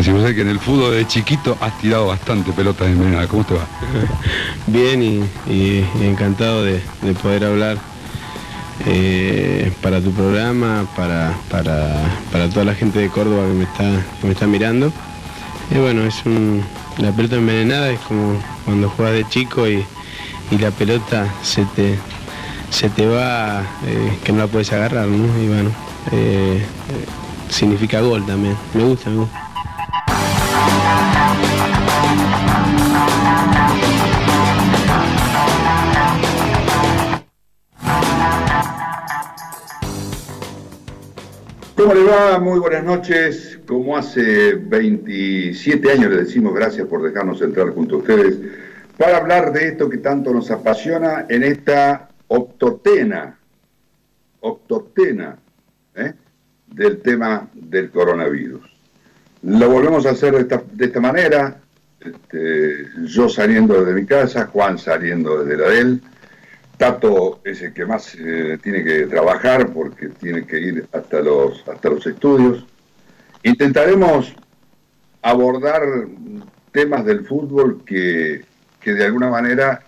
Maxi, vos sabés que en el fútbol de chiquito has tirado bastante pelotas envenenadas. ¿Cómo te va? Bien y encantado de poder hablar para tu programa, para toda la gente de Córdoba que me está mirando. Y bueno, la pelota envenenada es como cuando juegas de chico y la pelota se te va, que no la puedes agarrar, ¿no? Y bueno, significa gol también. Me gusta. ¿Cómo le va? Muy buenas noches. Como hace 27 años le decimos gracias por dejarnos entrar junto a ustedes para hablar de esto que tanto nos apasiona en esta octotena del tema del coronavirus. Lo volvemos a hacer de esta manera, yo saliendo desde mi casa, Juan saliendo desde la de él. Tato es el que más tiene que trabajar porque tiene que ir hasta los estudios. Intentaremos abordar temas del fútbol que de alguna manera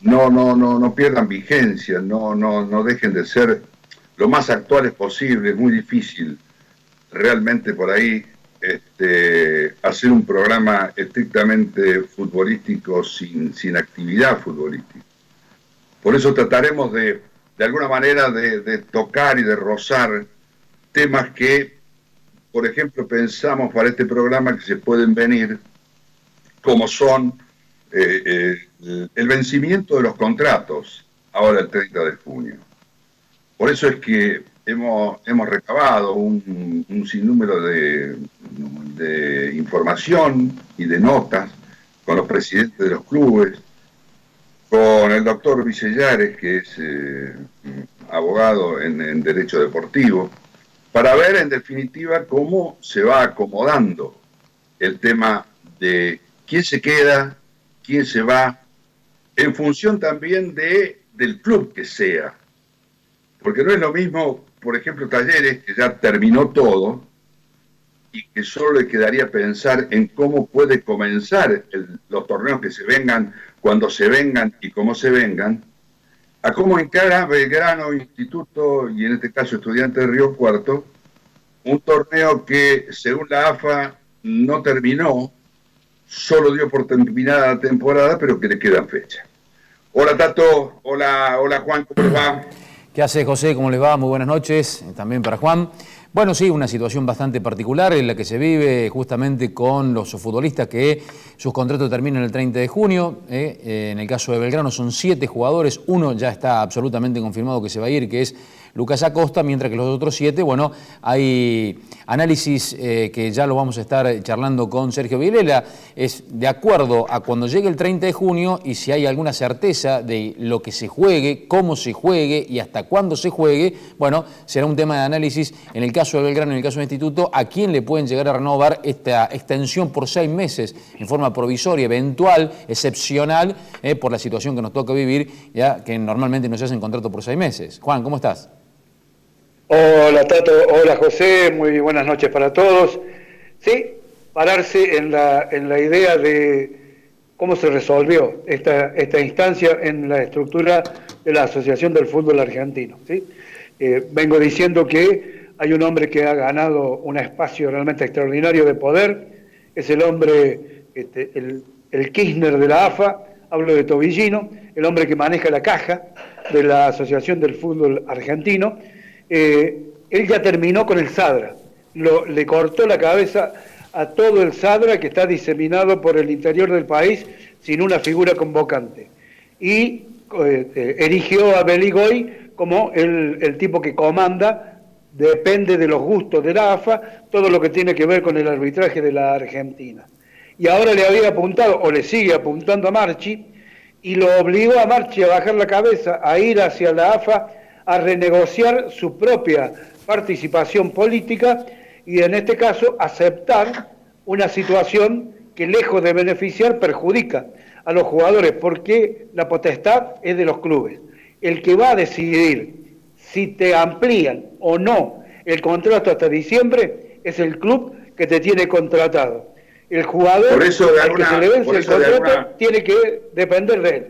no pierdan vigencia, no dejen de ser lo más actuales posible. Es muy difícil realmente por ahí hacer un programa estrictamente futbolístico sin actividad futbolística. Por eso trataremos de alguna manera de tocar y de rozar temas que, por ejemplo, pensamos para este programa que se pueden venir, como son el vencimiento de los contratos, ahora el 30 de junio. Por eso es que hemos recabado un sinnúmero de información y de notas con los presidentes de los clubes, con el doctor Vicellares, que es abogado en Derecho Deportivo, para ver en definitiva cómo se va acomodando el tema de quién se queda, quién se va, en función también del club que sea. Porque no es lo mismo, por ejemplo, Talleres, que ya terminó todo, y que solo le quedaría pensar en cómo puede comenzar los torneos que se vengan, cuando se vengan y cómo se vengan, a cómo encara Belgrano, Instituto y en este caso Estudiantes de Río Cuarto, un torneo que según la AFA no terminó, solo dio por terminada la temporada, pero que le quedan fechas. Hola Tato, hola Juan, ¿cómo les va? ¿Qué hace José? ¿Cómo les va? Muy buenas noches, también para Juan. Bueno, sí, una situación bastante particular en la que se vive justamente con los futbolistas que sus contratos terminan el 30 de junio. En el caso de Belgrano son 7 jugadores, uno ya está absolutamente confirmado que se va a ir, que es Lucas Acosta, mientras que los otros 7, bueno, hay análisis que ya lo vamos a estar charlando con Sergio Vilela, es de acuerdo a cuando llegue el 30 de junio y si hay alguna certeza de lo que se juegue, cómo se juegue y hasta cuándo se juegue, bueno, será un tema de análisis en el caso de Belgrano, en el caso del Instituto, a quién le pueden llegar a renovar esta extensión por 6 meses en forma provisoria, eventual, excepcional, por la situación que nos toca vivir, ya que normalmente no se hacen contratos por 6 meses. Juan, ¿cómo estás? Hola Tato, hola José, muy buenas noches para todos. Sí, pararse en la idea de cómo se resolvió esta instancia en la estructura de la Asociación del Fútbol Argentino. ¿Sí? Vengo diciendo que hay un hombre que ha ganado un espacio realmente extraordinario de poder, es el hombre, el Kirchner de la AFA, hablo de Tobillino, el hombre que maneja la caja de la Asociación del Fútbol Argentino. Él ya terminó con el SADRA, le cortó la cabeza a todo el SADRA que está diseminado por el interior del país sin una figura convocante y erigió a Beligoy como el tipo que comanda, depende de los gustos de la AFA, todo lo que tiene que ver con el arbitraje de la Argentina. Y ahora le había apuntado, o le sigue apuntando a Marchi, y lo obligó a Marchi a bajar la cabeza, a ir hacia la AFA, a renegociar su propia participación política y en este caso aceptar una situación que lejos de beneficiar perjudica a los jugadores porque la potestad es de los clubes. El que va a decidir si te amplían o no el contrato hasta diciembre es el club que te tiene contratado. El jugador por eso al que se le vence el contrato tiene que depender de él.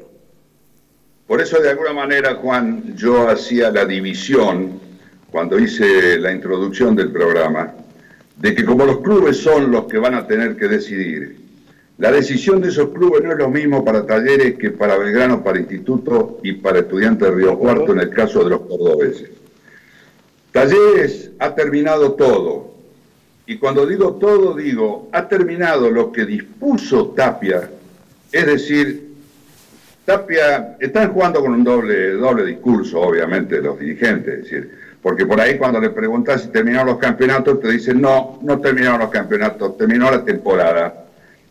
Por eso, de alguna manera, Juan, yo hacía la división, cuando hice la introducción del programa, de que como los clubes son los que van a tener que decidir, la decisión de esos clubes no es lo mismo para Talleres que para Belgrano, para Instituto y para Estudiantes de Río Cuarto, en el caso de los cordobeses. Talleres ha terminado todo, y cuando digo todo, digo, ha terminado lo que dispuso Tapia, es decir, Tapia, están jugando con un doble discurso, obviamente, los dirigentes, es decir, porque por ahí cuando le preguntas si terminaron los campeonatos, te dicen, no terminaron los campeonatos, terminó la temporada.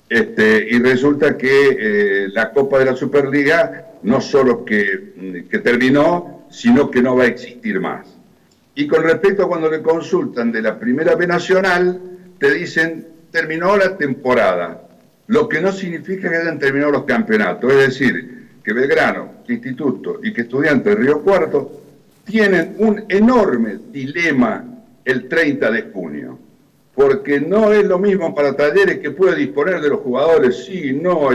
Y resulta que la Copa de la Superliga no solo que terminó, sino que no va a existir más. Y con respecto a cuando le consultan de la Primera B Nacional, te dicen, terminó la temporada, lo que no significa que hayan terminado los campeonatos, es decir, que Belgrano, que Instituto y que Estudiantes de Río Cuarto tienen un enorme dilema el 30 de junio, porque no es lo mismo para Talleres, que puede disponer de los jugadores, sí, no,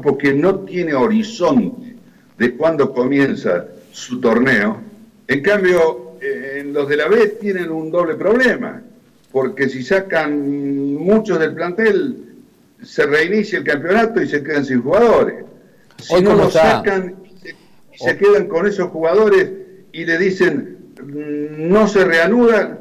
porque no tiene horizonte de cuándo comienza su torneo. En cambio, en los de la B tienen un doble problema, porque si sacan muchos del plantel, se reinicia el campeonato y se quedan sin jugadores. Si no lo sacan y se quedan con esos jugadores y le dicen no se reanuda,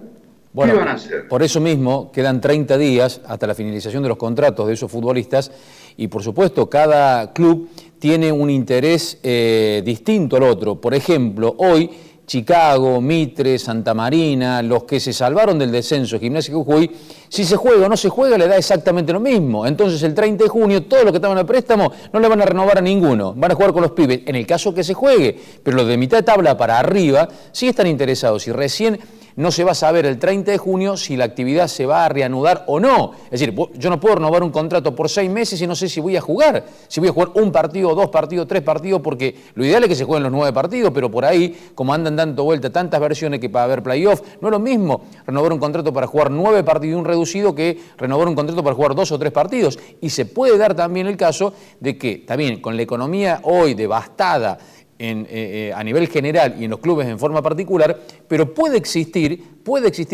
bueno, ¿qué van a hacer? Por eso mismo quedan 30 días hasta la finalización de los contratos de esos futbolistas y por supuesto cada club tiene un interés distinto al otro. Por ejemplo, hoy Chicago, Mitre, Santa Marina, los que se salvaron del descenso, Gimnasia y Jujuy, si se juega o no se juega le da exactamente lo mismo. Entonces el 30 de junio todos los que estaban a préstamo no le van a renovar a ninguno, van a jugar con los pibes, en el caso que se juegue, pero los de mitad de tabla para arriba sí están interesados y recién no se va a saber el 30 de junio si la actividad se va a reanudar o no. Es decir, yo no puedo renovar un contrato por 6 meses y no sé si voy a jugar. Si voy a jugar un partido, 2 partidos, 3 partidos, porque lo ideal es que se jueguen los 9 partidos, pero por ahí, como andan dando vuelta tantas versiones que para haber playoff, no es lo mismo renovar un contrato para jugar 9 partidos y un reducido que renovar un contrato para jugar 2 o 3 partidos. Y se puede dar también el caso de que, también con la economía hoy devastada, a nivel general y en los clubes en forma particular, pero puede existir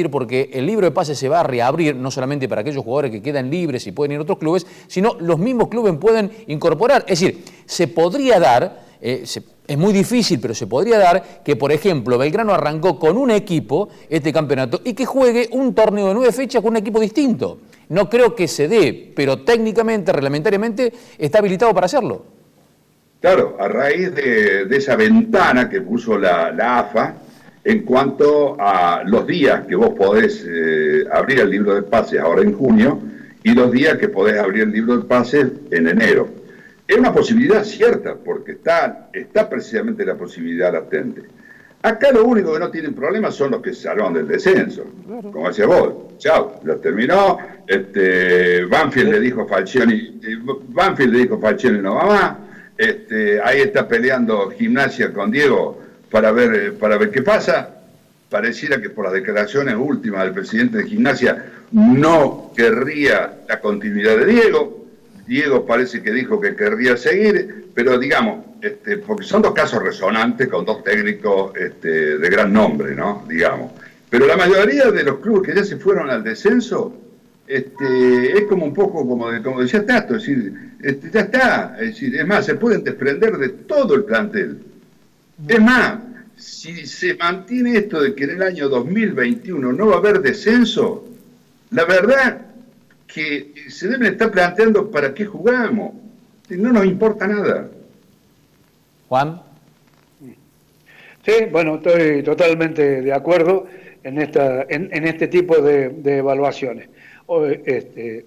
porque el libro de pases se va a reabrir, no solamente para aquellos jugadores que quedan libres y pueden ir a otros clubes, sino los mismos clubes pueden incorporar. Es decir, se podría dar, es muy difícil, pero se podría dar que, por ejemplo, Belgrano arrancó con un equipo este campeonato y que juegue un torneo de 9 fechas con un equipo distinto. No creo que se dé, pero técnicamente, reglamentariamente, está habilitado para hacerlo. Claro, a raíz de esa ventana que puso la AFA en cuanto a los días que vos podés abrir el libro de pases ahora en junio y los días que podés abrir el libro de pases en enero. Es una posibilidad cierta, porque está precisamente la posibilidad latente. Acá lo único que no tienen problemas son los que se salvan del descenso. Claro. Como decía vos, chao, ya terminó. Banfield le dijo a Falcioni no va más. Ahí está peleando Gimnasia con Diego para ver qué pasa. Pareciera que por las declaraciones últimas del presidente de Gimnasia no querría la continuidad de Diego. Diego parece que dijo que querría seguir, pero digamos, porque son dos casos resonantes con dos técnicos de gran nombre, ¿no? Digamos. Pero la mayoría de los clubes que ya se fueron al descenso, es como un poco como decía Tato, es decir, ya está, es decir, es más, se pueden desprender de todo el plantel. Es más, si se mantiene esto de que en el año 2021 no va a haber descenso, la verdad que se deben estar planteando para qué jugamos. No nos importa nada. Juan. Sí, bueno, estoy totalmente de acuerdo en este tipo de evaluaciones.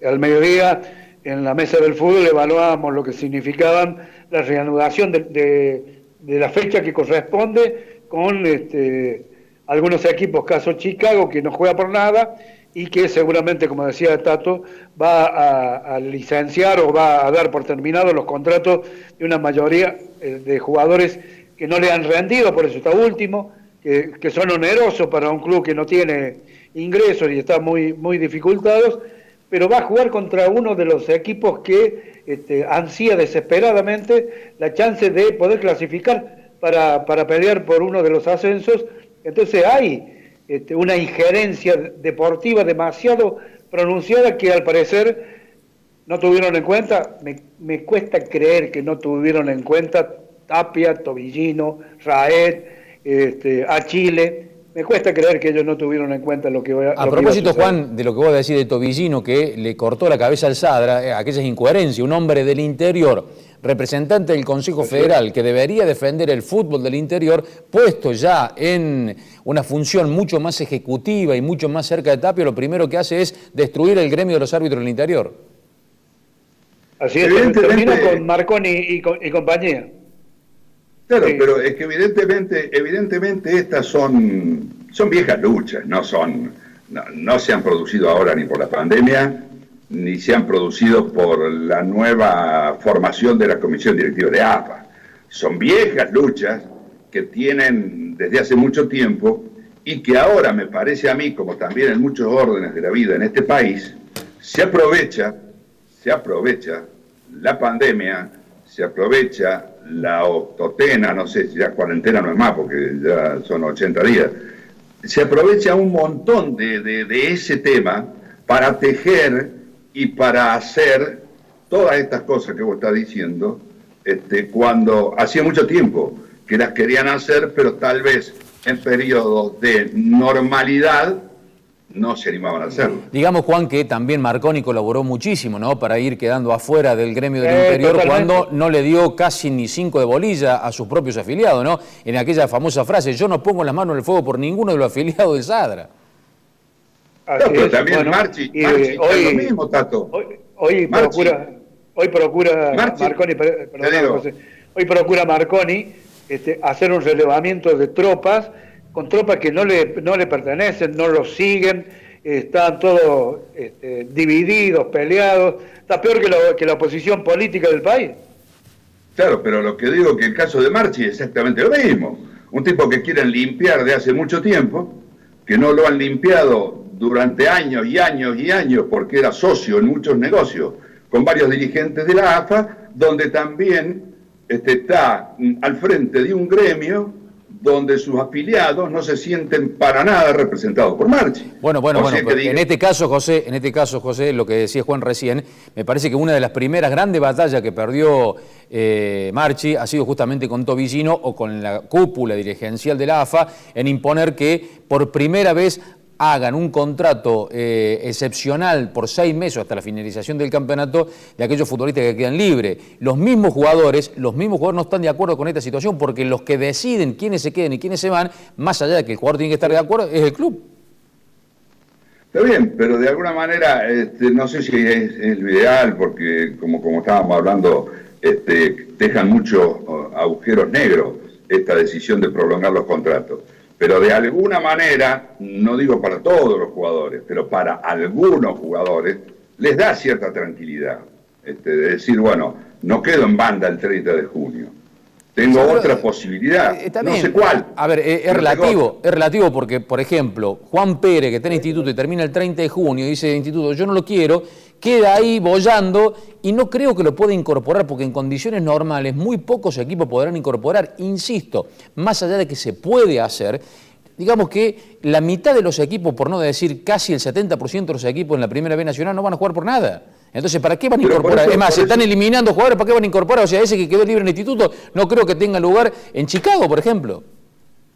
Al mediodía, en la mesa del fútbol, evaluábamos lo que significaban la reanudación de la fecha que corresponde con algunos equipos, caso Chicago, que no juega por nada y que seguramente, como decía Tato, va a licenciar o va a dar por terminados los contratos de una mayoría de jugadores que no le han rendido, por eso está último, que son onerosos para un club que no tiene ingresos y está muy dificultados, pero va a jugar contra uno de los equipos que ansía desesperadamente la chance de poder clasificar para pelear por uno de los ascensos. Entonces hay una injerencia deportiva demasiado pronunciada que al parecer no tuvieron en cuenta. Me cuesta creer que no tuvieron en cuenta Tapia, Tobillino, Raed, a Chile. Me cuesta creer que ellos no tuvieron en cuenta lo que voy a... A propósito, Juan, de lo que vos decís de Tobillino, que le cortó la cabeza al Sadra, aquellas incoherencias, un hombre del interior, representante del Consejo Federal, que debería defender el fútbol del interior, puesto ya en una función mucho más ejecutiva y mucho más cerca de Tapia, lo primero que hace es destruir el gremio de los árbitros del interior. Así es, termina con Marconi y compañía. Claro, sí. Pero es que evidentemente estas son viejas luchas, no se han producido ahora ni por la pandemia, ni se han producido por la nueva formación de la Comisión Directiva de AFA. Son viejas luchas que tienen desde hace mucho tiempo y que ahora me parece a mí, como también en muchos órdenes de la vida en este país, se aprovecha la pandemia, se aprovecha la octotena, no sé si ya cuarentena no es más porque ya son 80 días, se aprovecha un montón de ese tema para tejer y para hacer todas estas cosas que vos estás diciendo, cuando hacía mucho tiempo que las querían hacer, pero tal vez en periodos de normalidad no se animaban a hacerlo. Digamos, Juan, que también Marconi colaboró muchísimo, ¿no?, para ir quedando afuera del gremio del interior, totalmente, cuando no le dio casi ni 5 de bolilla a sus propios afiliados, ¿no? En aquella famosa frase, yo no pongo las manos en el fuego por ninguno de los afiliados del Sadra. No, pero también bueno, Marchi hoy, es lo mismo, Tato. Hoy procura Marconi, José, hoy procura Marconi hacer un relevamiento de tropas, con tropas que no le pertenecen, no los siguen, están todos divididos, peleados, está peor que la oposición política del país. Claro, pero lo que digo que el caso de Marchi es exactamente lo mismo. Un tipo que quieren limpiar de hace mucho tiempo, que no lo han limpiado durante años y años y años, porque era socio en muchos negocios con varios dirigentes de la AFA, donde también está al frente de un gremio donde sus afiliados no se sienten para nada representados por Marchi. Bueno, en este caso, José, lo que decía Juan recién, me parece que una de las primeras grandes batallas que perdió Marchi ha sido justamente con Tobillino o con la cúpula dirigencial de la AFA en imponer que por primera vez hagan un contrato excepcional por 6 meses hasta la finalización del campeonato de aquellos futbolistas que quedan libres. Los mismos jugadores no están de acuerdo con esta situación porque los que deciden quiénes se quedan y quiénes se van, más allá de que el jugador tiene que estar de acuerdo, es el club. Está bien, pero de alguna manera no sé si es lo ideal porque como estábamos hablando, dejan muchos agujeros negros esta decisión de prolongar los contratos. Pero de alguna manera, no digo para todos los jugadores, pero para algunos jugadores, les da cierta tranquilidad. De decir, bueno, no quedo en banda el 30 de junio. Tengo otra posibilidad, no sé cuál. A ver, es relativo porque, por ejemplo, Juan Pérez, que está en el instituto y termina el 30 de junio, dice instituto, yo no lo quiero, queda ahí boyando y no creo que lo pueda incorporar porque en condiciones normales muy pocos equipos podrán incorporar, insisto, más allá de que se puede hacer, digamos que la mitad de los equipos, por no decir casi el 70% de los equipos en la Primera B Nacional no van a jugar por nada. Entonces, ¿para qué van a incorporar? Es más, se están eliminando jugadores, ¿para qué van a incorporar? O sea, ese que quedó libre en el instituto no creo que tenga lugar en Chicago, por ejemplo.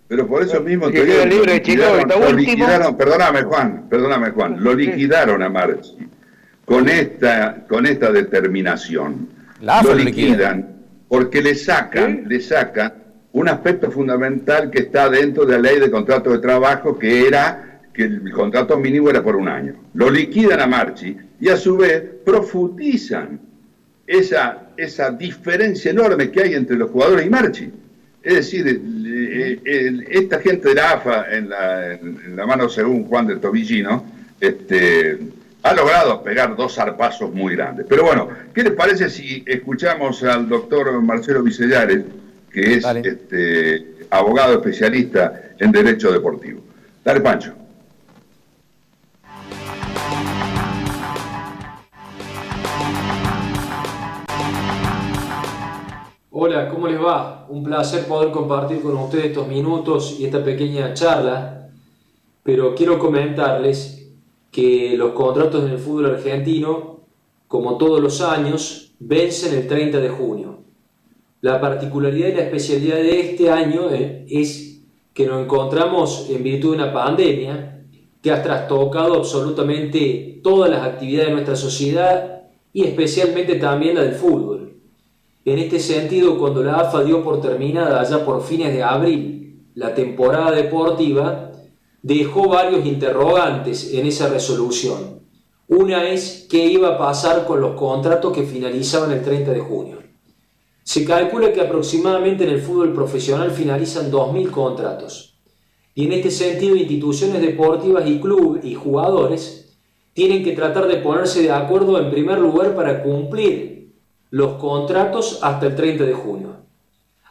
Pero por eso mismo te digo, libre de Chicago, lo liquidaron, perdóname Juan, lo liquidaron a Marchi con esta determinación. Lo liquidan porque le sacan un aspecto fundamental que está dentro de la ley de contrato de trabajo, que era que el contrato mínimo era por 1 año. Lo liquidan a Marchi y a su vez profundizan esa diferencia enorme que hay entre los jugadores y Marchi. Es decir, esta gente de la AFA en la mano según Juan de Tobillino ha logrado pegar 2 zarpazos muy grandes. Pero bueno, ¿qué les parece si escuchamos al doctor Marcelo Vicellares, que es abogado especialista en Derecho Deportivo? Dale, Pancho. Hola, ¿cómo les va? Un placer poder compartir con ustedes estos minutos y esta pequeña charla, pero quiero comentarles que los contratos en el fútbol argentino, como todos los años, vencen el 30 de junio. La particularidad y la especialidad de este año es que nos encontramos en virtud de una pandemia que ha trastocado absolutamente todas las actividades de nuestra sociedad y especialmente también la del fútbol. En este sentido, cuando la AFA dio por terminada allá por fines de abril la temporada deportiva, dejó varios interrogantes en esa resolución. Una es qué iba a pasar con los contratos que finalizaban el 30 de junio. Se calcula que aproximadamente en el fútbol profesional finalizan 2.000 contratos. Y en este sentido, instituciones deportivas y clubes y jugadores tienen que tratar de ponerse de acuerdo en primer lugar para cumplir los contratos hasta el 30 de junio.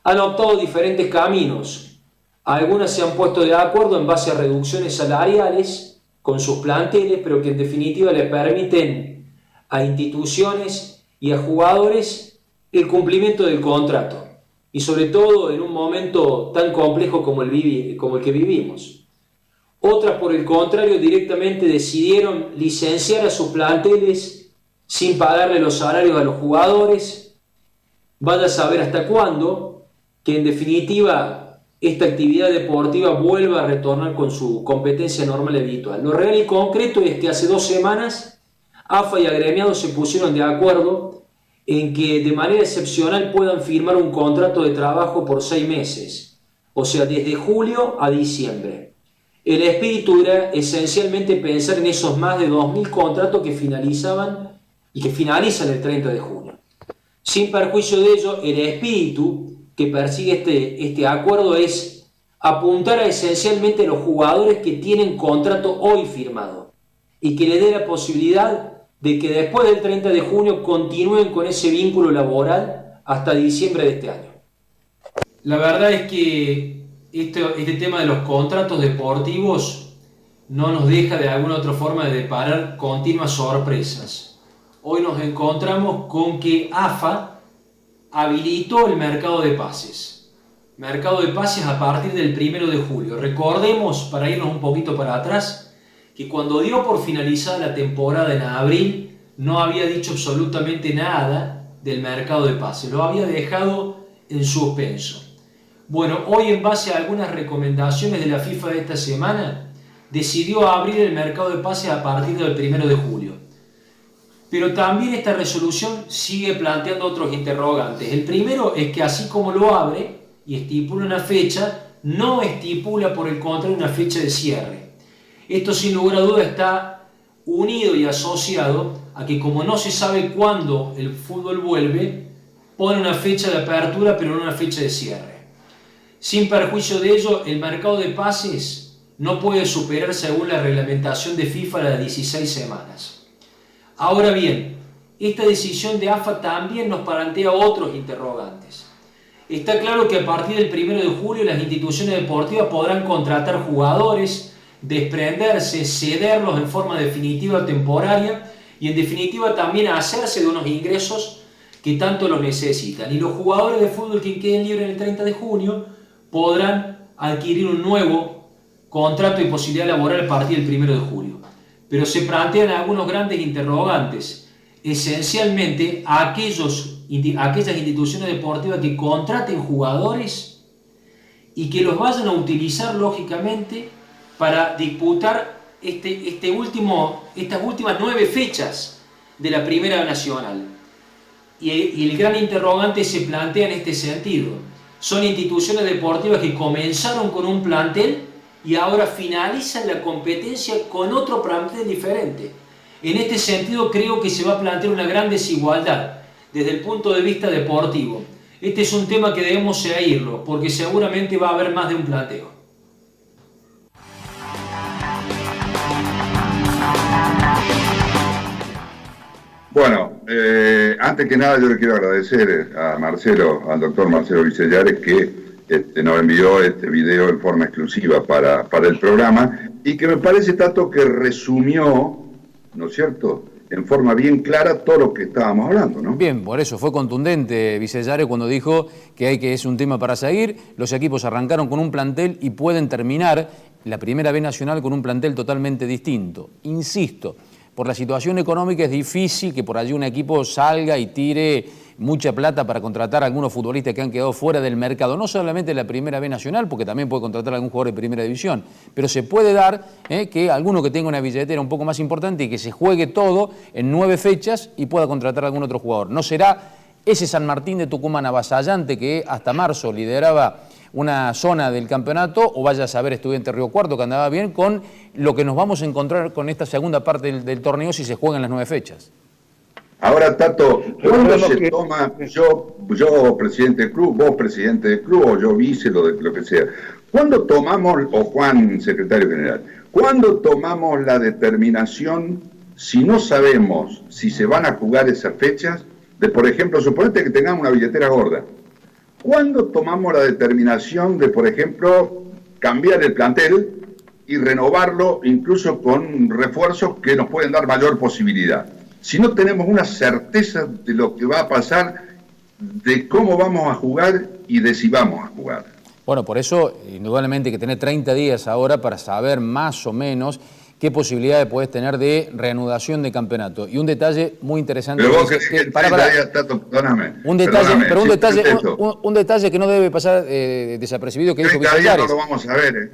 Han optado diferentes caminos. Algunas se han puesto de acuerdo en base a reducciones salariales con sus planteles, pero que en definitiva le permiten a instituciones y a jugadores el cumplimiento del contrato. Y sobre todo en un momento tan complejo como el que vivimos. Otras, por el contrario, directamente decidieron licenciar a sus planteles sin pagarle los salarios a los jugadores, vaya a saber hasta cuándo, que en definitiva esta actividad deportiva vuelva a retornar con su competencia normal y habitual. Lo real y concreto es que hace 2 semanas AFA y agremiados se pusieron de acuerdo en que de manera excepcional puedan firmar un contrato de trabajo por 6 meses, o sea, desde julio a diciembre. El espíritu era esencialmente pensar en esos más de 2.000 contratos que finalizaban y que finalizan el 30 de junio. Sin perjuicio de ello, el espíritu que persigue este acuerdo es apuntar a esencialmente los jugadores que tienen contrato hoy firmado y que le dé la posibilidad de que después del 30 de junio continúen con ese vínculo laboral hasta diciembre de este año. La verdad es que este tema de los contratos deportivos no nos deja de alguna otra forma de deparar continuas sorpresas. Hoy nos encontramos con que AFA habilitó el mercado de pases. Mercado de pases a partir del 1 de julio. Recordemos, para irnos un poquito para atrás, que cuando dio por finalizada la temporada en abril, no había dicho absolutamente nada del mercado de pases. Lo había dejado en suspenso. Bueno, hoy en base a algunas recomendaciones de la FIFA de esta semana, decidió abrir el mercado de pases a partir del 1 de julio. Pero también esta resolución sigue planteando otros interrogantes. El primero es que así como lo abre y estipula una fecha, no estipula por el contrario una fecha de cierre. Esto sin lugar a duda está unido y asociado a que como no se sabe cuándo el fútbol vuelve, pone una fecha de apertura pero no una fecha de cierre. Sin perjuicio de ello, el mercado de pases no puede superar según la reglamentación de FIFA las 16 semanas. Ahora bien, esta decisión de AFA también nos plantea otros interrogantes. Está claro que a partir del 1 de julio las instituciones deportivas podrán contratar jugadores, desprenderse, cederlos en forma definitiva o temporaria y en definitiva también hacerse de unos ingresos que tanto los necesitan. Y los jugadores de fútbol que queden libres en el 30 de junio podrán adquirir un nuevo contrato y posibilidad laboral a partir del 1 de julio. Pero se plantean algunos grandes interrogantes, esencialmente a aquellas instituciones deportivas que contraten jugadores y que los vayan a utilizar lógicamente para disputar estas últimas 9 fechas de la Primera Nacional. Y el gran interrogante se plantea en este sentido. Son instituciones deportivas que comenzaron con un plantel y ahora finalizan la competencia con otro plantel diferente. En este sentido creo que se va a plantear una gran desigualdad desde el punto de vista deportivo. Este es un tema que debemos seguirlo porque seguramente va a haber más de un planteo. Bueno, antes que nada yo le quiero agradecer a Marcelo, al doctor Marcelo Vicellares, que nos envió este video en forma exclusiva para el programa y que me parece, Tato, que resumió, ¿no es cierto?, en forma bien clara todo lo que estábamos hablando, ¿no? Bien, por eso fue contundente Vicellares cuando dijo que es un tema para seguir. Los equipos arrancaron con un plantel y pueden terminar la Primera B Nacional con un plantel totalmente distinto. Insisto, por la situación económica es difícil que por allí un equipo salga y tire mucha plata para contratar a algunos futbolistas que han quedado fuera del mercado, no solamente de la Primera B Nacional, porque también puede contratar a algún jugador de Primera División, pero se puede dar que alguno que tenga una billetera un poco más importante y que se juegue todo en 9 fechas y pueda contratar a algún otro jugador. No será ese San Martín de Tucumán avasallante que hasta marzo lideraba una zona del campeonato, o vaya a saber Estudiantes Río Cuarto que andaba bien, con lo que nos vamos a encontrar con esta segunda parte del torneo si se juegan las 9 fechas. Ahora, Tato, ¿cuándo se toma, yo presidente del club, vos presidente del club, o yo vice, lo que sea, ¿cuándo tomamos, o Juan secretario general, cuándo tomamos la determinación, si no sabemos si se van a jugar esas fechas, de, por ejemplo, suponete que tengamos una billetera gorda, ¿cuándo tomamos la determinación de, por ejemplo, cambiar el plantel y renovarlo incluso con refuerzos que nos pueden dar mayor posibilidad? Si no tenemos una certeza de lo que va a pasar, de cómo vamos a jugar y de si vamos a jugar. Bueno, por eso indudablemente hay que tener 30 días ahora para saber más o menos qué posibilidades puedes tener de reanudación de campeonato. Y un detalle muy interesante... Pero vos querés que 30 días, Tato, perdóname. Un detalle que no debe pasar desapercibido que dijo Vicellares. 30 días no lo vamos a ver,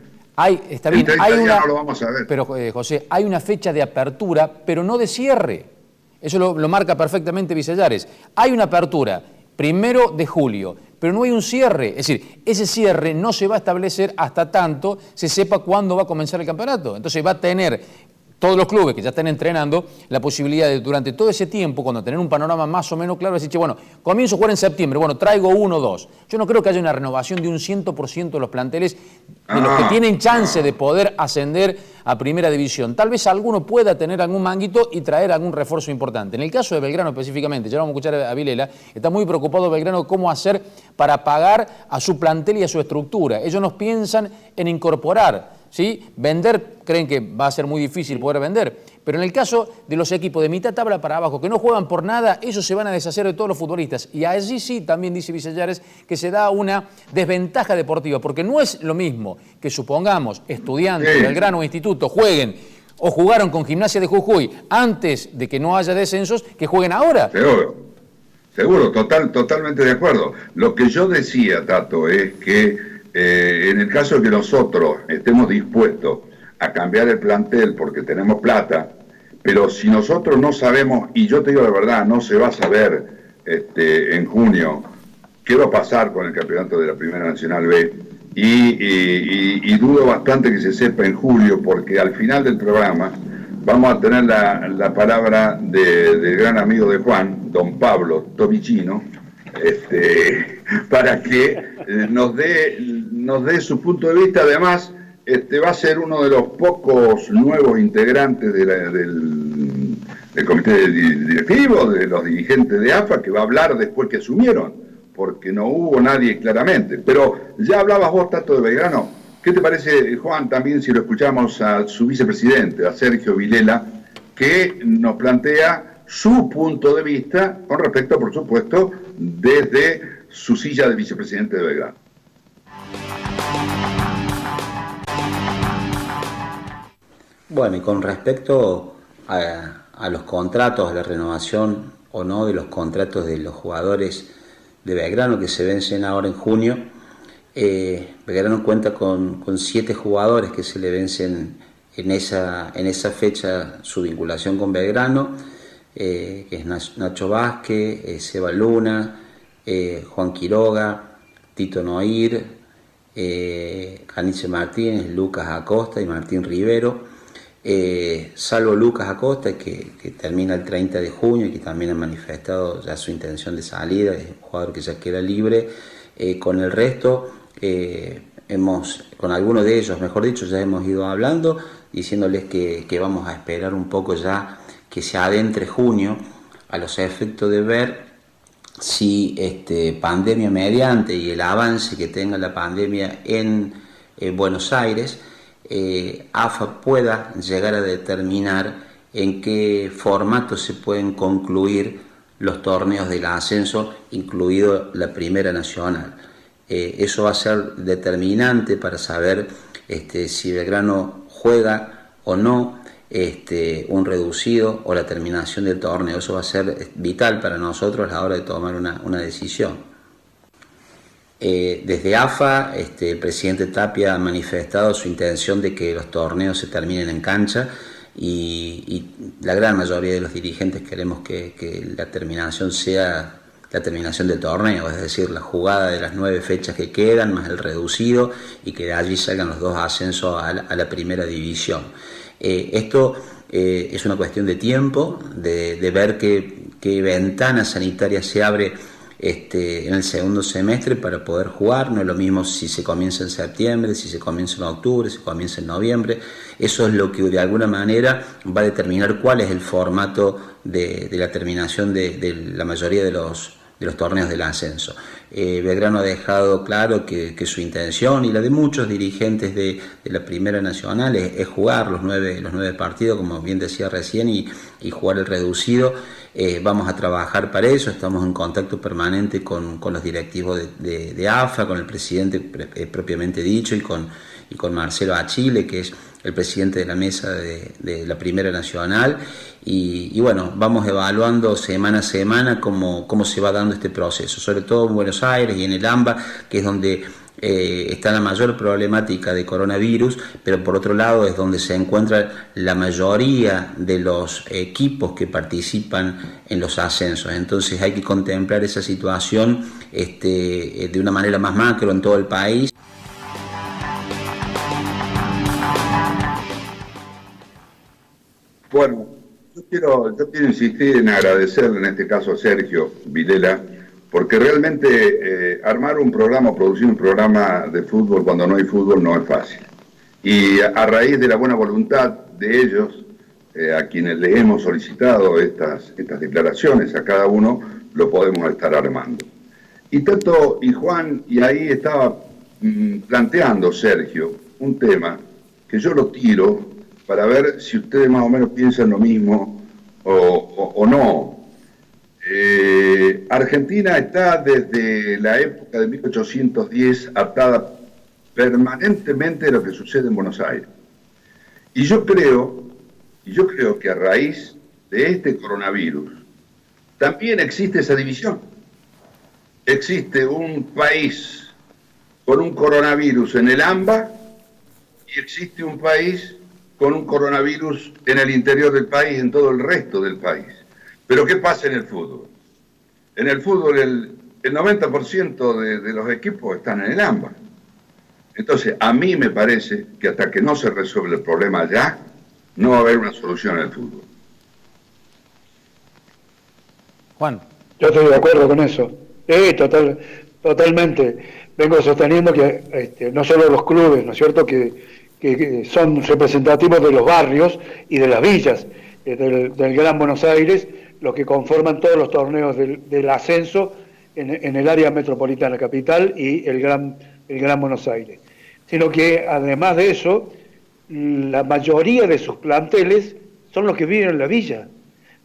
Está bien, no lo vamos a ver. Pero José, hay una fecha de apertura, pero no de cierre. Eso lo marca perfectamente Vicellares. Hay una apertura, 1 de julio, pero no hay un cierre. Es decir, ese cierre no se va a establecer hasta tanto se sepa cuándo va a comenzar el campeonato. Entonces va a tener todos los clubes que ya están entrenando la posibilidad de durante todo ese tiempo, cuando tener un panorama más o menos claro, decir, che, bueno, comienzo a jugar en septiembre, bueno, traigo 1 o 2. Yo no creo que haya una renovación de un 100% de los planteles de los que tienen chance de poder ascender a Primera División. Tal vez alguno pueda tener algún manguito y traer algún refuerzo importante. En el caso de Belgrano específicamente, ya vamos a escuchar a Vilela, está muy preocupado Belgrano cómo hacer para pagar a su plantel y a su estructura. Ellos no piensan en incorporar, ¿sí? Vender, creen que va a ser muy difícil poder vender, pero en el caso de los equipos de mitad tabla para abajo, que no juegan por nada, ellos se van a deshacer de todos los futbolistas. Y allí sí, también dice Vicellares, que se da una desventaja deportiva, porque no es lo mismo que supongamos Estudiantes, Belgrano o Instituto jueguen o jugaron con Gimnasia de Jujuy antes de que no haya descensos, que jueguen ahora. Seguro, totalmente de acuerdo. Lo que yo decía, Tato, es que en el caso de que nosotros estemos dispuestos a cambiar el plantel porque tenemos plata, pero si nosotros no sabemos, y yo te digo la verdad, no se va a saber en junio qué va a pasar con el campeonato de la Primera Nacional B, y dudo bastante que se sepa en julio, porque al final del programa vamos a tener la palabra del gran amigo de Juan, don Pablo Tomicino, para que nos dé su punto de vista. Además, va a ser uno de los pocos nuevos integrantes del comité directivo, de los dirigentes de AFA, que va a hablar después que asumieron, porque no hubo nadie claramente. Pero ya hablabas vos, Tato, de Belgrano. ¿Qué te parece, Juan, también si lo escuchamos a su vicepresidente, a Sergio Vilela, que nos plantea su punto de vista con respecto, por supuesto, desde su silla de vicepresidente de Belgrano? Bueno, y con respecto a los contratos, a la renovación o no de los contratos de los jugadores de Belgrano que se vencen ahora en junio, Belgrano cuenta con 7 jugadores que se le vencen en esa fecha su vinculación con Belgrano, que es Nacho Vázquez, Seba Luna, Juan Quiroga, Tito Noir, Caniche Martínez, Lucas Acosta y Martín Rivero, salvo Lucas Acosta, que termina el 30 de junio y que también ha manifestado ya su intención de salida, es un jugador que ya queda libre. Con el resto, con algunos de ellos, mejor dicho, ya hemos ido hablando, diciéndoles que vamos a esperar un poco ya que se adentre junio, a los efectos de ver si pandemia mediante y el avance que tenga la pandemia en Buenos Aires, AFA pueda llegar a determinar en qué formato se pueden concluir los torneos del ascenso, incluido la Primera Nacional. Eso va a ser determinante para saber si Belgrano juega o no un reducido o la terminación del torneo. Eso va a ser vital para nosotros a la hora de tomar una decisión. Desde AFA, el presidente Tapia ha manifestado su intención de que los torneos se terminen en cancha y la gran mayoría de los dirigentes queremos que la terminación sea la terminación del torneo, es decir, la jugada de las 9 fechas que quedan, más el reducido, y que de allí salgan los 2 ascensos a la primera división. Esto es una cuestión de tiempo, de ver qué ventana sanitaria se abre en el segundo semestre para poder jugar. No es lo mismo si se comienza en septiembre, si se comienza en octubre, si se comienza en noviembre. Eso es lo que de alguna manera va a determinar cuál es el formato de la terminación de la mayoría de los torneos del ascenso. Belgrano ha dejado claro que su intención y la de muchos dirigentes de la Primera Nacional es jugar los 9 partidos, como bien decía recién, y jugar el reducido. Vamos a trabajar para eso, estamos en contacto permanente con los directivos de AFA, con el presidente propiamente dicho, y con Marcelo Achille, que es el presidente de la mesa de la Primera Nacional, y bueno, vamos evaluando semana a semana cómo se va dando este proceso, sobre todo en Buenos Aires y en el AMBA, que es donde está la mayor problemática de coronavirus, pero por otro lado es donde se encuentra la mayoría de los equipos que participan en los ascensos. Entonces hay que contemplar esa situación de una manera más macro en todo el país. Bueno, yo quiero insistir en agradecerle en este caso a Sergio Vilela, porque realmente armar un programa o producir un programa de fútbol cuando no hay fútbol no es fácil. Y a raíz de la buena voluntad de ellos, a quienes les hemos solicitado estas declaraciones, a cada uno lo podemos estar armando. Y Tato y Juan, y ahí estaba planteando Sergio un tema que yo lo tiro para ver si ustedes más o menos piensan lo mismo o no. Argentina está desde la época de 1810 atada permanentemente a lo que sucede en Buenos Aires. Y yo creo que a raíz de este coronavirus también existe esa división. Existe un país con un coronavirus en el AMBA y existe un país con un coronavirus en el interior del país, en todo el resto del país. Pero ¿qué pasa en el fútbol? En el fútbol el 90% de los equipos están en el AMBA. Entonces, a mí me parece que hasta que no se resuelve el problema allá, no va a haber una solución en el fútbol. Juan. Yo estoy de acuerdo con eso. Totalmente. Vengo sosteniendo que no solo los clubes, ¿no es cierto?, que son representativos de los barrios y de las villas del Gran Buenos Aires, los que conforman todos los torneos del ascenso en el área metropolitana capital y el Gran Buenos Aires. Sino que además de eso, la mayoría de sus planteles son los que viven en la villa.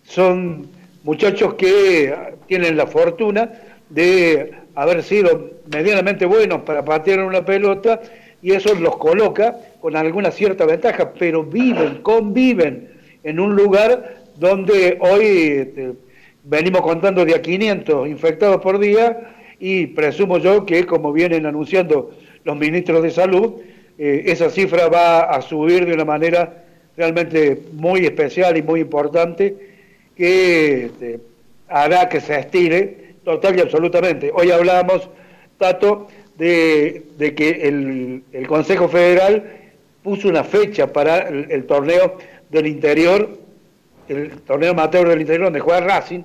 Son muchachos que tienen la fortuna de haber sido medianamente buenos para patear una pelota, y eso los coloca con alguna cierta ventaja, pero conviven en un lugar donde hoy venimos contando de a 500 infectados por día, y presumo yo que, como vienen anunciando los ministros de salud, esa cifra va a subir de una manera realmente muy especial y muy importante, que hará que se estire total y absolutamente. Hoy hablábamos, Tato, de que el Consejo Federal puso una fecha para el torneo del interior, el torneo amateur del interior, donde juega Racing,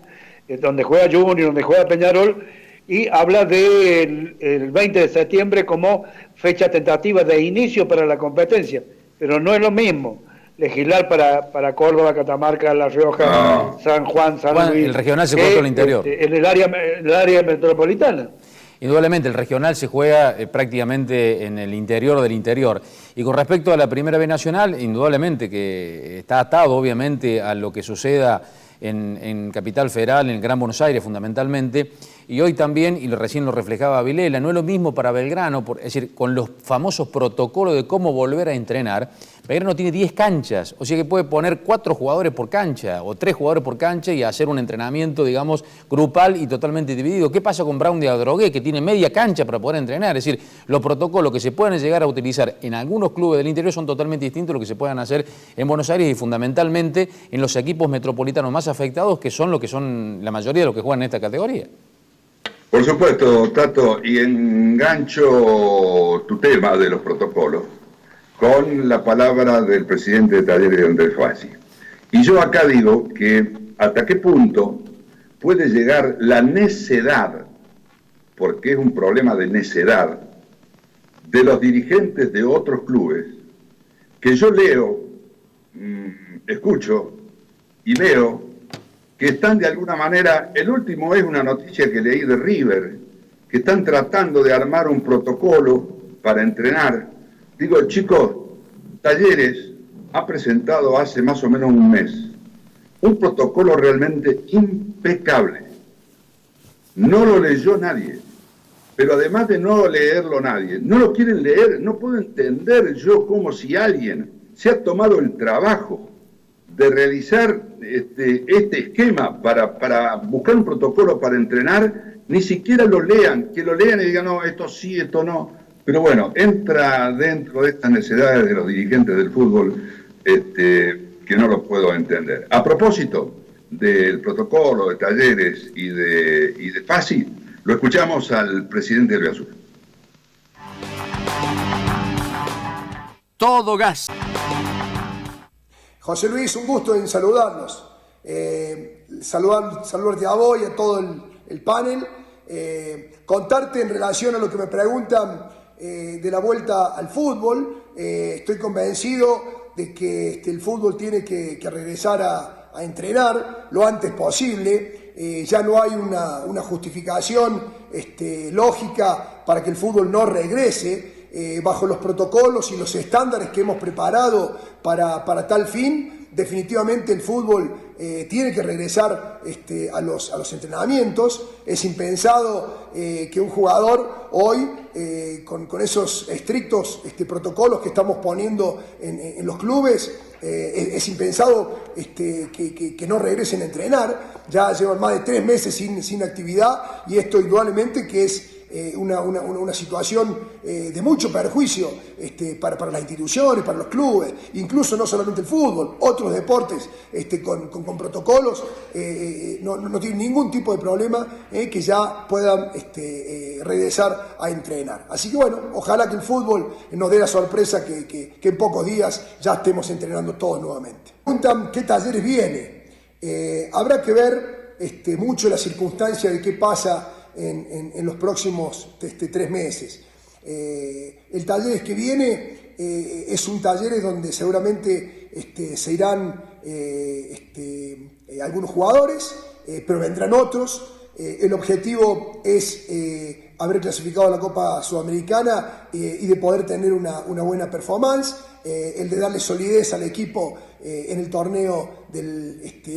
donde juega Junior, donde juega Peñarol, y habla del 20 de septiembre como fecha tentativa de inicio para la competencia, pero no es lo mismo legislar para Córdoba, Catamarca, La Rioja, San Juan, San Luis, el regional se corta al interior. En el área metropolitana. indudablemente el regional se juega prácticamente en el interior del interior. Y con respecto a la Primera B Nacional, indudablemente que está atado obviamente a lo que suceda en Capital Federal, en el Gran Buenos Aires fundamentalmente, y hoy también, y recién lo reflejaba Vilela, no es lo mismo para Belgrano, es decir, con los famosos protocolos de cómo volver a entrenar. Belgrano tiene 10 canchas, o sea que puede poner 4 jugadores por cancha o 3 jugadores por cancha y hacer un entrenamiento, digamos, grupal y totalmente dividido. ¿Qué pasa con Brown de Adrogué, que tiene media cancha para poder entrenar? Es decir, los protocolos que se pueden llegar a utilizar en algunos clubes del interior son totalmente distintos a lo que se puedan hacer en Buenos Aires y fundamentalmente en los equipos metropolitanos más afectados, que son la mayoría de los que juegan en esta categoría. Por supuesto, Tato, y engancho tu tema de los protocolos con la palabra del presidente de Talleres, Andrés Fassi. Y yo acá digo que hasta qué punto puede llegar la necedad, porque es un problema de necedad, de los dirigentes de otros clubes, que yo leo, escucho y veo que están de alguna manera, el último es una noticia que leí de River, que están tratando de armar un protocolo para entrenar. Digo, chicos, Talleres ha presentado hace más o menos un mes un protocolo realmente impecable. No lo leyó nadie, pero además de no leerlo nadie, no lo quieren leer. No puedo entender yo cómo si alguien se ha tomado el trabajo de realizar este esquema para buscar un protocolo para entrenar, ni siquiera lo lean, que lo lean y digan, no, esto sí, esto no. Pero bueno, entra dentro de estas necesidades de los dirigentes del fútbol que no lo puedo entender. A propósito del protocolo de Talleres y de Fassi, lo escuchamos al presidente del Azul. Todo gas. José Luis, un gusto en saludarnos. Saludarte a vos y a todo el panel. Contarte en relación a lo que me preguntan de la vuelta al fútbol. Estoy convencido de que el fútbol tiene que regresar a entrenar lo antes posible. Ya no hay una justificación lógica para que el fútbol no regrese. Bajo los protocolos y los estándares que hemos preparado para tal fin, definitivamente el fútbol tiene que regresar a los entrenamientos. Es impensado que un jugador hoy, con esos estrictos protocolos que estamos poniendo en los clubes, es impensado que no regresen a entrenar. Ya llevan más de 3 meses sin actividad y esto indudablemente que es una situación de mucho perjuicio para las instituciones, para los clubes, incluso no solamente el fútbol, otros deportes con protocolos no tienen ningún tipo de problema que ya puedan regresar a entrenar. Así que bueno, ojalá que el fútbol nos dé la sorpresa que en pocos días ya estemos entrenando todos nuevamente. Preguntan qué Talleres viene. Habrá que ver mucho la circunstancia de qué pasa en los próximos 3 meses. El Talleres que viene es un Talleres donde seguramente se irán algunos jugadores, pero vendrán otros. El objetivo es haber clasificado a la Copa Sudamericana y de poder tener una buena performance, el de darle solidez al equipo en el torneo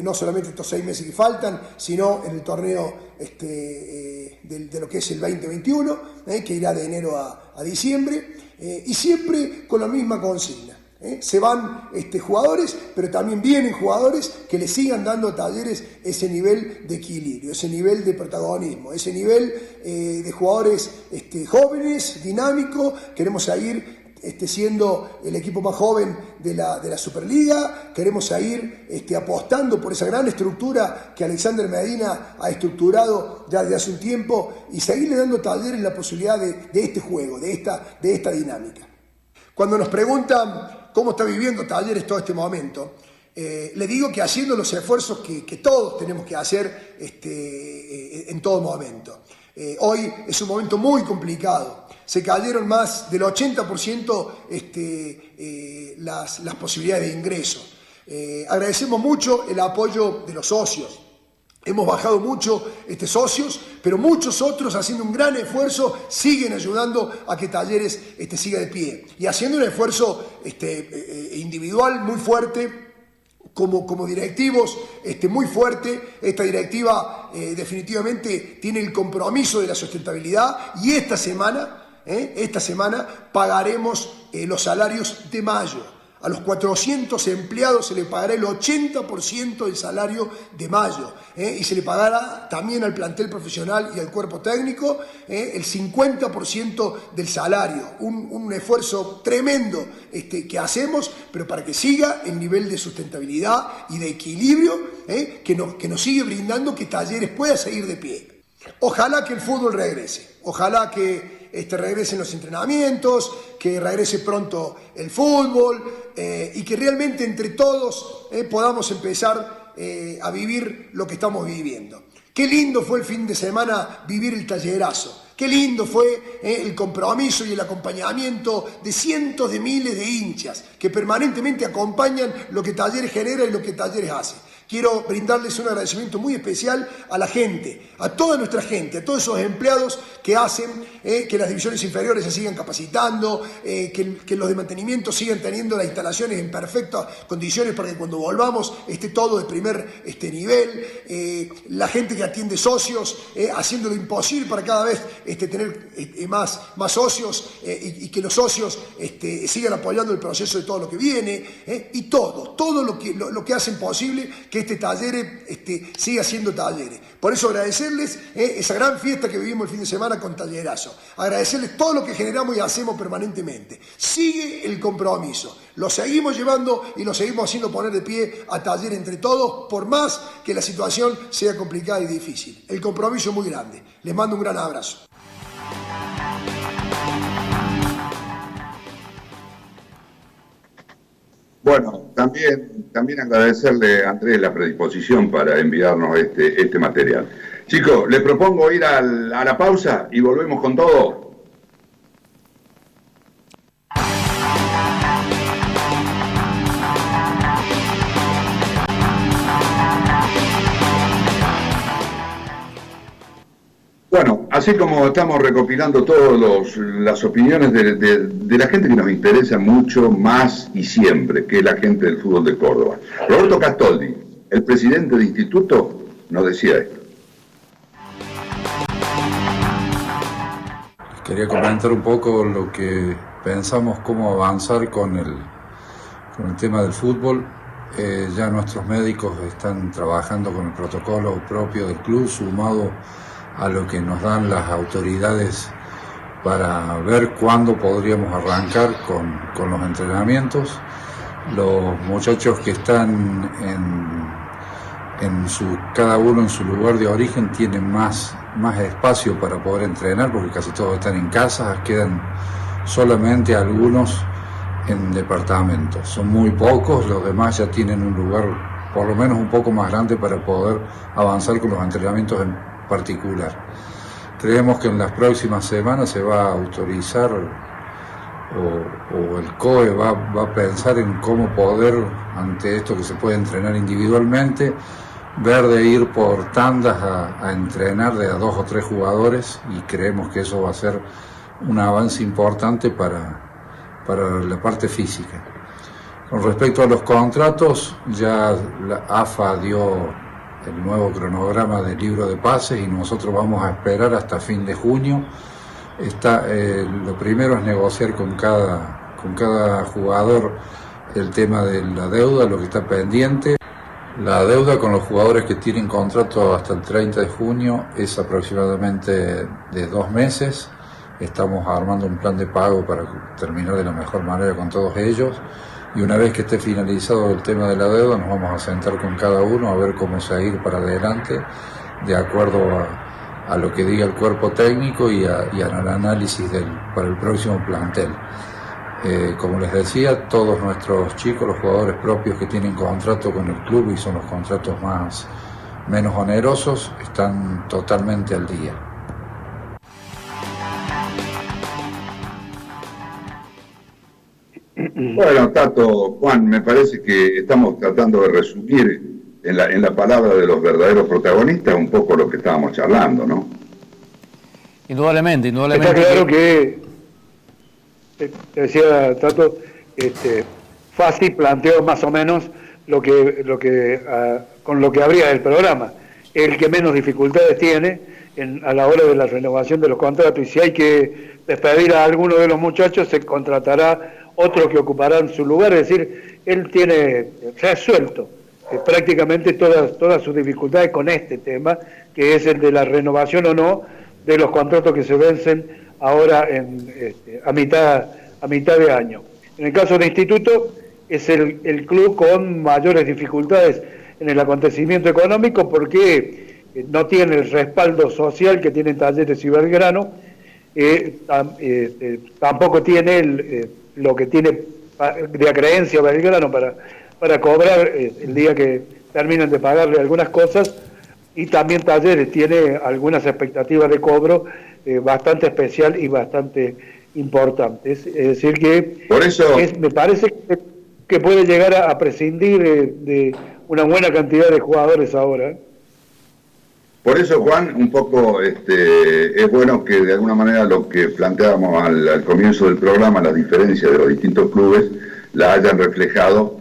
no solamente estos 6 meses que faltan, sino en el torneo de lo que es el 2021, que irá de enero a diciembre, y siempre con la misma consigna. Se van jugadores, pero también vienen jugadores que le sigan dando a Talleres ese nivel de equilibrio, ese nivel de protagonismo, ese nivel de jugadores jóvenes, dinámicos. Queremos seguir siendo el equipo más joven de la Superliga. Queremos seguir apostando por esa gran estructura que Alexander Medina ha estructurado ya desde hace un tiempo y seguirle dando a Talleres la posibilidad de este juego, de esta dinámica. Cuando nos preguntan cómo está viviendo Talleres todo este momento, le digo que haciendo los esfuerzos que todos tenemos que hacer en todo momento. Hoy es un momento muy complicado. Se cayeron más del 80% las posibilidades de ingreso. Agradecemos mucho el apoyo de los socios. Hemos bajado mucho socios, pero muchos otros haciendo un gran esfuerzo siguen ayudando a que Talleres siga de pie. Y haciendo un esfuerzo individual muy fuerte, como directivos, muy fuerte. Esta directiva definitivamente tiene el compromiso de la sustentabilidad y esta semana pagaremos los salarios de mayo. A los 400 empleados se le pagará el 80% del salario de mayo, y se le pagará también al plantel profesional y al cuerpo técnico el 50% del salario. Un esfuerzo tremendo que hacemos, pero para que siga el nivel de sustentabilidad y de equilibrio que nos sigue brindando, que Talleres pueda seguir de pie. Ojalá que el fútbol regrese, ojalá que regresen los entrenamientos, que regrese pronto el fútbol y que realmente entre todos podamos empezar a vivir lo que estamos viviendo. Qué lindo fue el fin de semana vivir el Tallerazo. Qué lindo fue el compromiso y el acompañamiento de cientos de miles de hinchas que permanentemente acompañan lo que Talleres genera y lo que Talleres hace. Quiero brindarles un agradecimiento muy especial a la gente, a toda nuestra gente, a todos esos empleados que hacen que las divisiones inferiores se sigan capacitando, que los de mantenimiento sigan teniendo las instalaciones en perfectas condiciones para que cuando volvamos esté todo de primer nivel, la gente que atiende socios, haciendo lo imposible para cada vez tener más socios y que los socios sigan apoyando el proceso de todo lo que viene, y todo lo que hacen posible que Talleres siga siendo Talleres. Por eso agradecerles esa gran fiesta que vivimos el fin de semana con Tallerazo. Agradecerles todo lo que generamos y hacemos permanentemente. Sigue el compromiso. Lo seguimos llevando y lo seguimos haciendo poner de pie a Talleres entre todos, por más que la situación sea complicada y difícil. El compromiso es muy grande. Les mando un gran abrazo. Bueno, también agradecerle a Andrés la predisposición para enviarnos este material. Chicos, les propongo ir a la pausa y volvemos con todo. Bueno, así como estamos recopilando todas las opiniones de la gente que nos interesa mucho más y siempre, que es la gente del fútbol de Córdoba. Roberto Castoldi, el presidente del instituto, nos decía esto. Quería comentar un poco lo que pensamos, cómo avanzar con el tema del fútbol. Ya nuestros médicos están trabajando con el protocolo propio del club, sumado a lo que nos dan las autoridades para ver cuándo podríamos arrancar con los entrenamientos. Los muchachos que están cada uno en su lugar de origen tienen más espacio para poder entrenar, porque casi todos están en casa, quedan solamente algunos en departamentos. Son muy pocos, los demás ya tienen un lugar por lo menos un poco más grande para poder avanzar con los entrenamientos en particular. Creemos que en las próximas semanas se va a autorizar o el COE va a pensar en cómo poder, ante esto que se puede entrenar individualmente, ver de ir por tandas a entrenar de a 2 o 3 jugadores, y creemos que eso va a ser un avance importante para la parte física. Con respecto a los contratos, ya la AFA dio el nuevo cronograma del libro de pases y nosotros vamos a esperar hasta fin de junio. Lo primero es negociar con cada jugador el tema de la deuda, lo que está pendiente. La deuda con los jugadores que tienen contrato hasta el 30 de junio es aproximadamente de 2 meses. Estamos armando un plan de pago para terminar de la mejor manera con todos ellos. Y una vez que esté finalizado el tema de la deuda, nos vamos a sentar con cada uno a ver cómo seguir para adelante, de acuerdo a lo que diga el cuerpo técnico y al análisis para el próximo plantel. Como les decía, todos nuestros chicos, los jugadores propios que tienen contrato con el club y son los contratos menos onerosos, están totalmente al día. Bueno, Tato, Juan, me parece que estamos tratando de resumir en la palabra de los verdaderos protagonistas, un poco lo que estábamos charlando, ¿no? Indudablemente. Está claro que, te decía Tato, Fassi planteó más o menos con lo que habría el programa. El que menos dificultades tiene a la hora de la renovación de los contratos, y si hay que despedir a alguno de los muchachos, se contratará otro que ocupará en su lugar. Es decir, él tiene resuelto prácticamente todas sus dificultades con este tema, que es el de la renovación o no de los contratos que se vencen ahora a mitad de año. En el caso del instituto, es el club con mayores dificultades en el acontecimiento económico, porque no tiene el respaldo social que tienen Talleres y Belgrano, tampoco tiene lo que tiene de acreencia Belgrano para cobrar el día que terminen de pagarle algunas cosas, y también Talleres tiene algunas expectativas de cobro bastante especial y bastante importantes. Es decir que por eso me parece que puede llegar a prescindir de una buena cantidad de jugadores ahora. Por eso, Juan, un poco es bueno que de alguna manera lo que planteábamos al comienzo del programa, las diferencias de los distintos clubes, las hayan reflejado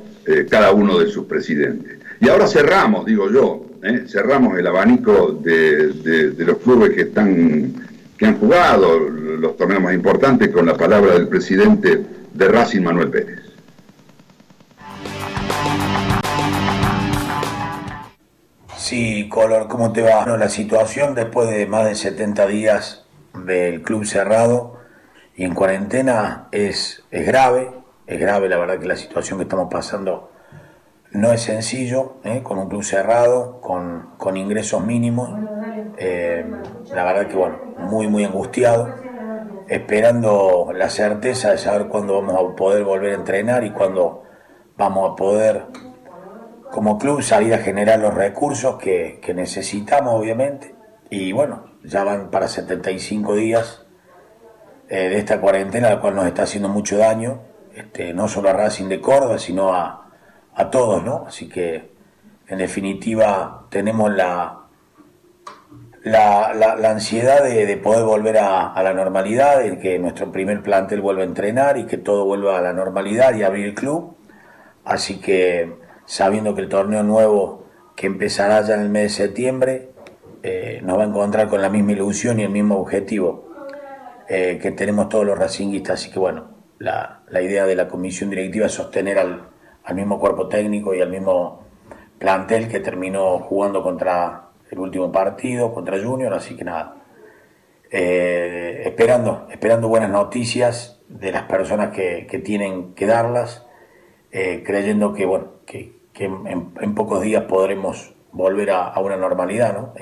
cada uno de sus presidentes. Y ahora cerramos, digo yo, cerramos el abanico de los clubes que han jugado los torneos más importantes con la palabra del presidente de Racing, Manuel Pérez. Sí, Color, ¿cómo te va? Bueno, la situación después de más de 70 días del club cerrado y en cuarentena es grave, la verdad que la situación que estamos pasando no es sencillo, con un club cerrado, con ingresos mínimos, la verdad que bueno, muy angustiado, esperando la certeza de saber cuándo vamos a poder volver a entrenar y cuándo vamos a poder como club salir a generar los recursos que necesitamos, obviamente. Y bueno, ya van para 75 días de esta cuarentena, la cual nos está haciendo mucho daño, no solo a Racing de Córdoba, sino a todos, ¿no? Así que en definitiva tenemos la ansiedad de poder volver a la normalidad, de que nuestro primer plantel vuelva a entrenar y que todo vuelva a la normalidad y abrir el club. Así que sabiendo que el torneo nuevo que empezará ya en el mes de septiembre nos va a encontrar con la misma ilusión y el mismo objetivo que tenemos todos los racinguistas. Así que bueno, la idea de la comisión directiva es sostener al mismo cuerpo técnico y al mismo plantel que terminó jugando contra el último partido, contra Junior. Así que nada, esperando buenas noticias de las personas que tienen que darlas, creyendo que bueno, que en pocos días podremos volver a una normalidad, ¿no?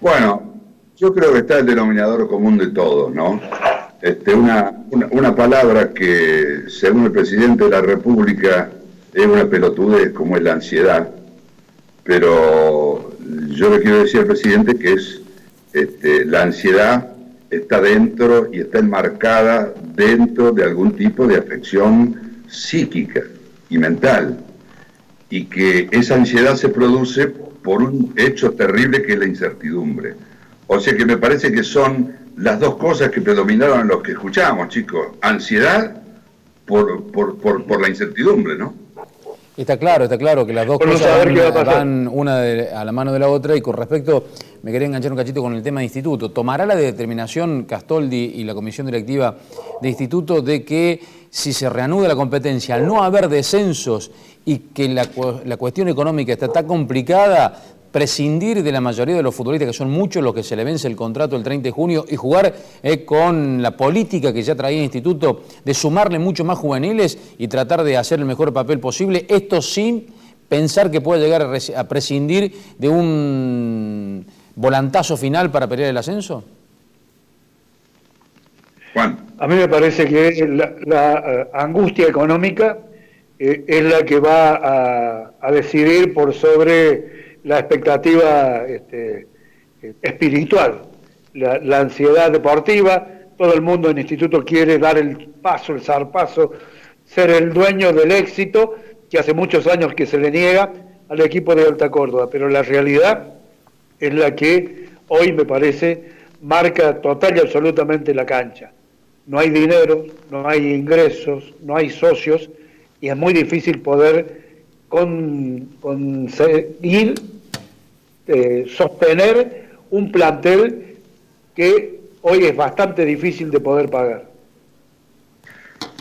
Bueno, yo creo que está el denominador común de todos, ¿no? Una palabra que, según el presidente de la República, es una pelotudez, como es la ansiedad, pero yo le quiero decir al presidente que es la ansiedad está dentro y está enmarcada dentro de algún tipo de afección psíquica y mental, y que esa ansiedad se produce por un hecho terrible que es la incertidumbre. O sea que me parece que son las dos cosas que predominaron en los que escuchamos, chicos: ansiedad por la incertidumbre, ¿no? Está claro que las dos cosas van una a la mano de la otra. Y con respecto, me quería enganchar un cachito con el tema de instituto. ¿Tomará la determinación Castoldi y la comisión directiva de instituto de que si se reanuda la competencia, al no haber descensos y que la cuestión económica está tan complicada, prescindir de la mayoría de los futbolistas, que son muchos los que se le vence el contrato el 30 de junio, y jugar con la política que ya traía el instituto de sumarle mucho más juveniles y tratar de hacer el mejor papel posible? Esto sin pensar que pueda llegar a prescindir de un volantazo final para pelear el ascenso. Juan. A mí me parece que la angustia económica es la que va a decidir por sobre la expectativa espiritual. La ansiedad deportiva todo el mundo en el instituto quiere dar el paso, el zarpazo, ser el dueño del éxito, que hace muchos años que se le niega al equipo de Alta Córdoba, pero la realidad es la que hoy me parece marca total y absolutamente la cancha. No hay dinero, no hay ingresos, no hay socios, y es muy difícil poder conseguir sostener un plantel que hoy es bastante difícil de poder pagar.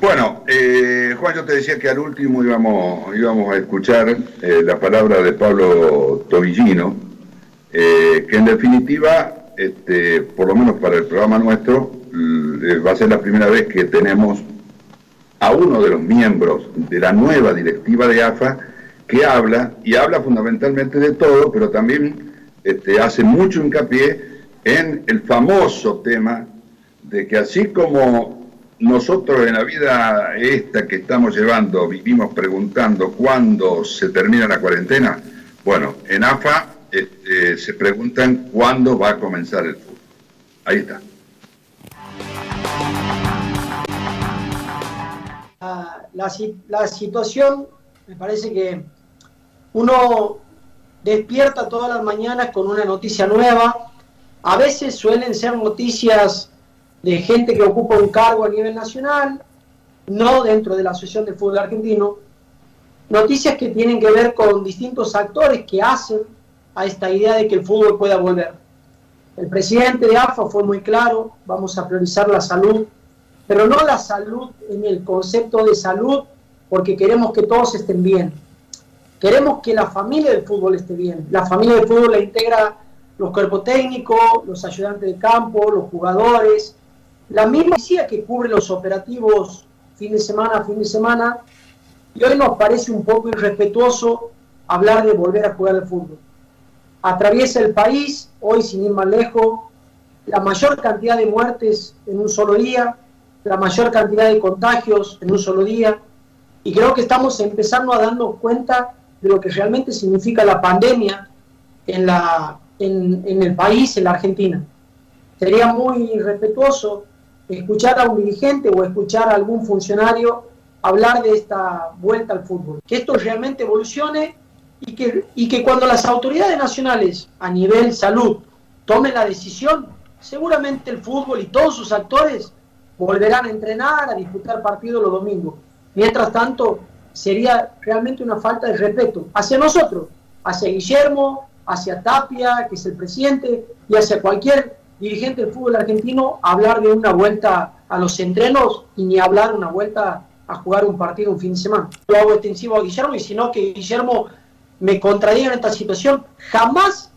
Bueno, Juan, yo te decía que al último íbamos a escuchar la palabra de Pablo Tobillino, que en definitiva, por lo menos para el programa nuestro, va a ser la primera vez que tenemos a uno de los miembros de la nueva directiva de AFA que habla fundamentalmente de todo, pero también hace mucho hincapié en el famoso tema de que así como nosotros en la vida esta que estamos llevando vivimos preguntando cuándo se termina la cuarentena, bueno, en AFA se preguntan cuándo va a comenzar el fútbol. Ahí está. La situación, me parece que uno despierta todas las mañanas con una noticia nueva. A veces suelen ser noticias de gente que ocupa un cargo a nivel nacional, no dentro de la Asociación del Fútbol Argentino. Noticias que tienen que ver con distintos actores que hacen a esta idea de que el fútbol pueda volver. El presidente de AFA fue muy claro: vamos a priorizar la salud, pero no la salud en el concepto de salud porque queremos que todos estén bien. Queremos que la familia del fútbol esté bien. La familia del fútbol la integra los cuerpos técnicos, los ayudantes de campo, los jugadores, la misma policía que cubre los operativos fin de semana a fin de semana. Y hoy nos parece un poco irrespetuoso hablar de volver a jugar al fútbol. Atraviesa el país, hoy sin ir más lejos, la mayor cantidad de muertes en un solo día, la mayor cantidad de contagios en un solo día, y creo que estamos empezando a darnos cuenta de lo que realmente significa la pandemia en el país, en la Argentina. Sería muy irrespetuoso escuchar a un dirigente o escuchar a algún funcionario hablar de esta vuelta al fútbol. Que esto realmente evolucione y que cuando las autoridades nacionales a nivel salud tomen la decisión, seguramente el fútbol y todos sus actores volverán a entrenar, a disputar partidos los domingos. Mientras tanto, sería realmente una falta de respeto hacia nosotros, hacia Guillermo, hacia Tapia, que es el presidente, y hacia cualquier dirigente del fútbol argentino, hablar de una vuelta a los entrenos y ni hablar de una vuelta a jugar un partido un fin de semana. Lo hago extensivo a Guillermo, y si no, que Guillermo me contradiga en esta situación. Jamás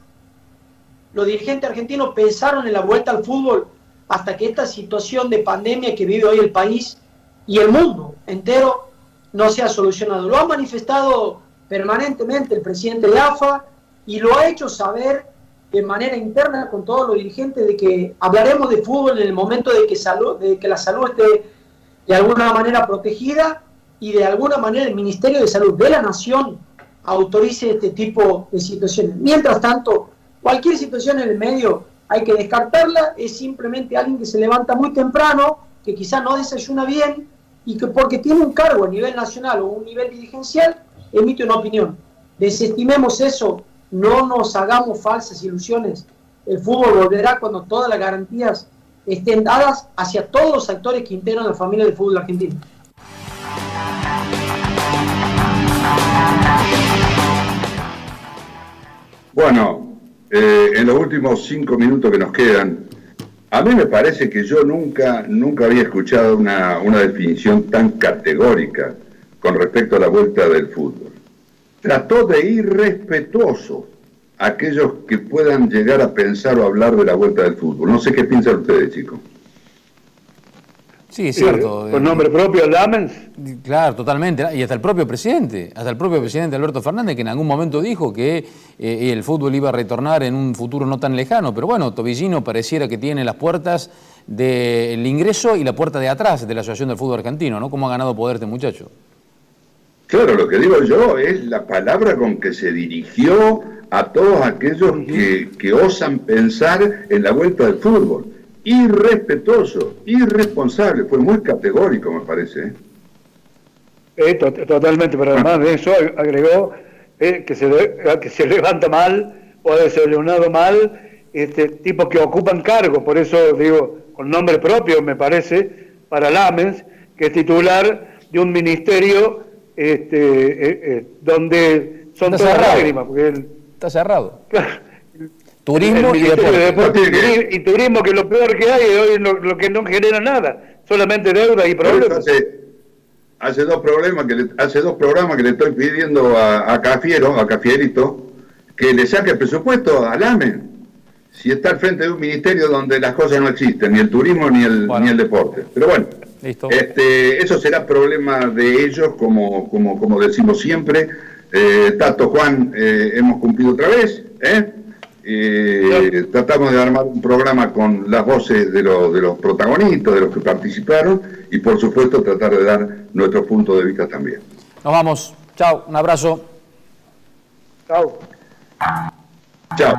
los dirigentes argentinos pensaron en la vuelta al fútbol hasta que esta situación de pandemia que vive hoy el país y el mundo entero no se ha solucionado. Lo ha manifestado permanentemente el presidente de AFA y lo ha hecho saber de manera interna con todos los dirigentes de que hablaremos de fútbol en el momento de que la salud esté de alguna manera protegida y de alguna manera el Ministerio de Salud de la Nación autorice este tipo de situaciones. Mientras tanto, cualquier situación en el medio hay que descartarla. Es simplemente alguien que se levanta muy temprano, que quizás no desayuna bien y que porque tiene un cargo a nivel nacional o un nivel dirigencial emite una opinión. Desestimemos eso, no nos hagamos falsas ilusiones. El fútbol volverá cuando todas las garantías estén dadas hacia todos los actores que integran la familia del fútbol argentino. Bueno, en los últimos 5 minutos que nos quedan, a mí me parece que yo nunca había escuchado una definición tan categórica con respecto a la vuelta del fútbol. Trató de ir respetuoso a aquellos que puedan llegar a pensar o hablar de la vuelta del fútbol. No sé qué piensan ustedes, chicos. Sí, es cierto. Con nombre propio, Lamens. Claro, totalmente. Y hasta el propio presidente Alberto Fernández, que en algún momento dijo que el fútbol iba a retornar en un futuro no tan lejano. Pero bueno, Tobillino pareciera que tiene las puertas del ingreso y la puerta de atrás de la Asociación del Fútbol Argentino, ¿no? ¿Cómo ha ganado poder este muchacho? Claro, lo que digo yo es la palabra con que se dirigió a todos aquellos que osan pensar en la vuelta del fútbol. irrespetuoso, irresponsable, fue muy categórico, me parece. Totalmente, pero además de eso agregó que se levanta mal o ha desayunado mal tipos que ocupan cargos, por eso digo, con nombre propio me parece, para Lamens, que es titular de un ministerio donde son todas lágrimas. Porque está cerrado. Turismo y deporte. Y turismo, que es lo peor que hay, hoy lo que no genera nada, solamente deuda y problemas. Hace dos programas que le estoy pidiendo a Cafierito, que le saque el presupuesto a Lamens. Si está al frente de un ministerio donde las cosas no existen, ni el turismo ni el deporte. Pero bueno, listo. Eso será problema de ellos, como decimos siempre. Tato, Juan, hemos cumplido otra vez. Tratamos de armar un programa con las voces de los protagonistas, de los que participaron, y por supuesto tratar de dar nuestro punto de vista también. Nos vamos. Chao, un abrazo. Chao. Chao.